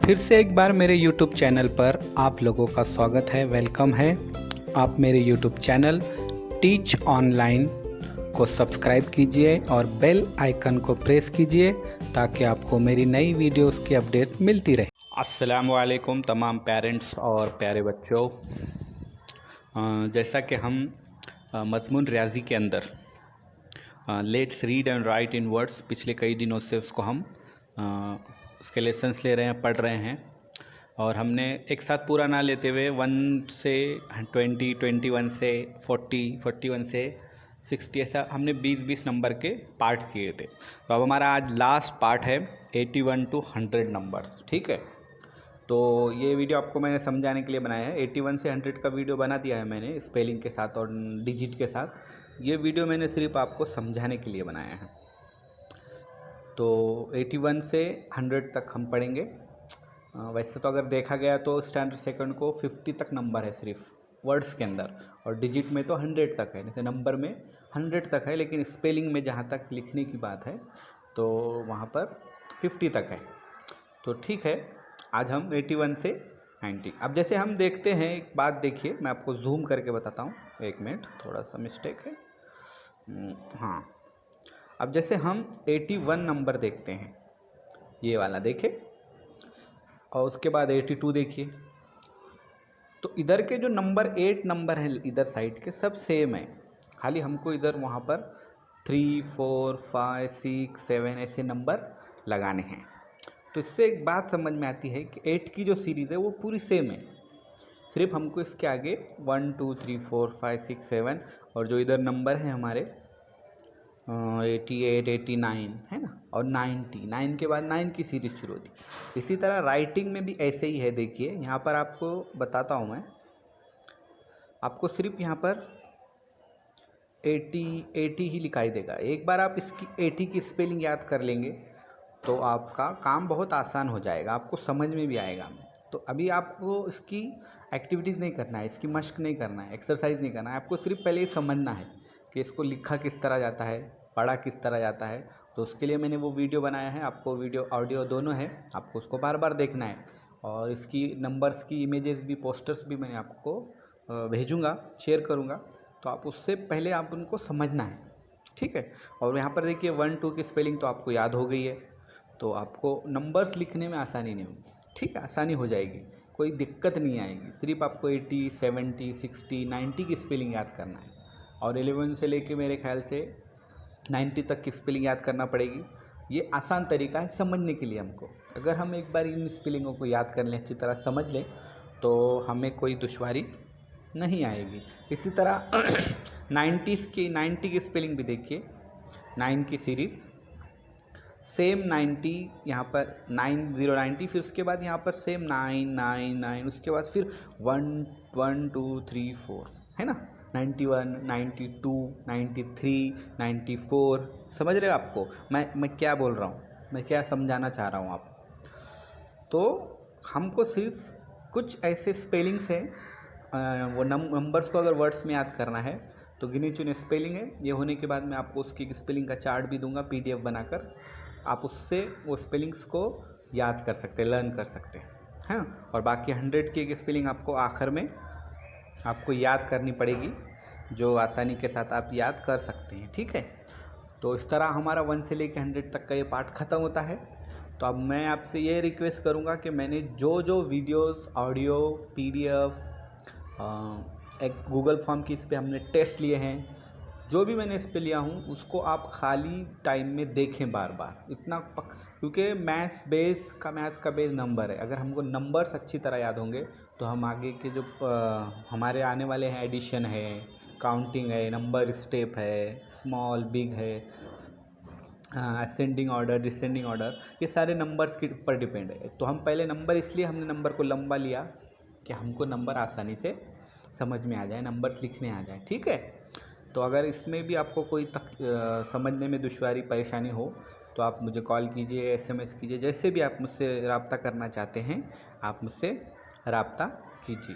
फिर से एक बार मेरे YouTube चैनल पर आप लोगों का स्वागत है, वेलकम है। आप मेरे YouTube चैनल टीच ऑनलाइन को सब्सक्राइब कीजिए और बेल आइकन को प्रेस कीजिए ताकि आपको मेरी नई वीडियोस की अपडेट मिलती रहे। अस्सलाम वालेकुम तमाम पेरेंट्स और प्यारे बच्चों। जैसा कि हम मज़मून रियाजी के अंदर let's read and right in words पिछले कई दिनों से उसको हम उसके लेसन्स ले रहे हैं, पढ़ रहे हैं। और हमने एक साथ पूरा ना लेते हुए 1 से 20, 21 से 40, 41 से 60 ऐसा हमने 20 नंबर के पार्ट किए थे। तो अब हमारा आज लास्ट पार्ट है 81 to 100 नंबर्स, ठीक है। तो ये वीडियो आपको मैंने समझाने के लिए बनाया है। 81 से 100 का वीडियो बना दिया है मैंने, स्पेलिंग के साथ और डिजिट के साथ। ये वीडियो मैंने सिर्फ आपको समझाने के लिए बनाया है। तो 81 से 100 तक हम पढ़ेंगे। वैसे तो अगर देखा गया तो स्टैंडर्ड सेकंड को 50 तक नंबर है सिर्फ वर्ड्स के अंदर, और डिजिट में तो 100 तक है। जैसे नंबर में 100 तक है, लेकिन स्पेलिंग में जहाँ तक लिखने की बात है तो वहाँ पर 50 तक है। तो ठीक है, आज हम 81 से 90। अब जैसे हम देखते हैं, एक बात देखिए, मैं आपको जूम करके बताता हूँ। एक मिनट, थोड़ा सा मिस्टेक है। हाँ, अब जैसे हम 81 नंबर देखते हैं, ये वाला देखें, और उसके बाद 82 देखिए। तो इधर के जो नंबर 8 नंबर हैं इधर साइड के, सब सेम है। खाली हमको इधर वहाँ पर 3, 4, 5, 6, 7 ऐसे नंबर लगाने हैं। तो इससे एक बात समझ में आती है कि 8 की जो सीरीज़ है वो पूरी सेम है। सिर्फ हमको इसके आगे 1, 2, 3, 4, 5, 6, 7 और जो इधर नंबर है हमारे 88, 89 है ना, और 99 के बाद 9 की सीरीज़ शुरू होती। इसी तरह राइटिंग में भी ऐसे ही है। देखिए यहाँ पर आपको बताता हूँ मैं, आपको सिर्फ यहाँ पर 80 ही लिखाई देगा। एक बार आप इसकी 80 की स्पेलिंग याद कर लेंगे तो आपका काम बहुत आसान हो जाएगा, आपको समझ में भी आएगा। तो अभी आपको इसकी एक्टिविटीज़ नहीं करना है, इसकी मश्क नहीं करना है, एक्सरसाइज नहीं करना है। आपको सिर्फ पहले ये समझना है कि इसको लिखा किस तरह जाता है, पढ़ा किस तरह जाता है। तो उसके लिए मैंने वो वीडियो बनाया है। आपको वीडियो ऑडियो दोनों है, आपको उसको बार बार देखना है। और इसकी नंबर्स की इमेजेस भी, पोस्टर्स भी मैंने आपको भेजूँगा, शेयर करूँगा। तो आप उससे पहले आप उनको समझना है, ठीक है। और यहाँ पर देखिए 1, 2 की स्पेलिंग तो आपको याद हो गई है। तो आपको नंबर्स लिखने में आसानी नहीं होगी, ठीक है, आसानी हो जाएगी, कोई दिक्कत नहीं आएगी। सिर्फ आपको 80, 70, 60, 90 की स्पेलिंग याद करना है। और 11 से लेके मेरे ख्याल से 90 तक की स्पेलिंग याद करना पड़ेगी। ये आसान तरीका है समझने के लिए हमको। अगर हम एक बार इन स्पेलिंगों को याद कर लें, अच्छी तरह समझ लें, तो हमें कोई दुश्वारी नहीं आएगी। इसी तरह 90 की स्पेलिंग भी देखिए। 9 की सीरीज़ सेम 90, यहाँ पर 90, फिर उसके बाद यहाँ पर सेम 9, उसके बाद फिर 1, 1, 2, 3, 4 है ना, 91, 92, 93, 94। समझ रहे हो आपको मैं क्या बोल रहा हूँ, मैं क्या समझाना चाह रहा हूँ आपको। तो हमको सिर्फ कुछ ऐसे स्पेलिंग्स हैं, वो नंबर्स को अगर वर्ड्स में याद करना है तो गिने चुने स्पेलिंग है। ये होने के बाद मैं आपको उसकी स्पेलिंग का चार्ट भी दूंगा PDF बनाकर। आप उससे वो स्पेलिंग्स को याद कर सकते हैं, लर्न कर सकते हैं, हाँ। और बाकी 100 की एक स्पेलिंग आपको आखिर में आपको याद करनी पड़ेगी, जो आसानी के साथ आप याद कर सकते हैं, ठीक है। तो इस तरह हमारा 1 से लेकर 100 तक का ये पार्ट ख़त्म होता है। तो अब मैं आपसे ये रिक्वेस्ट करूँगा कि मैंने जो वीडियोस, ऑडियो, PDF, एक गूगल फॉर्म की इस पर हमने टेस्ट लिए हैं, जो भी मैंने इस पे लिया हूँ उसको आप खाली टाइम में देखें बार बार। इतना क्योंकि मैथ्स का बेस नंबर है। अगर हमको नंबर्स अच्छी तरह याद होंगे तो हम आगे के जो हमारे आने वाले हैं, एडिशन है, काउंटिंग है, नंबर स्टेप है, स्मॉल बिग है, असेंडिंग ऑर्डर, डिसेंडिंग ऑर्डर, ये सारे नंबर्स के ऊपर डिपेंड है। तो हम पहले नंबर, इसलिए हमने नंबर को लंबा लिया कि हमको नंबर आसानी से समझ में आ जाए, नंबर्स लिखने आ जाए, ठीक है। तो अगर इसमें भी आपको कोई समझने में दुश्वारी, परेशानी हो तो आप मुझे कॉल कीजिए, SMS कीजिए, जैसे भी आप मुझसे रब्ता करना चाहते हैं आप मुझसे रब्ता कीजिए।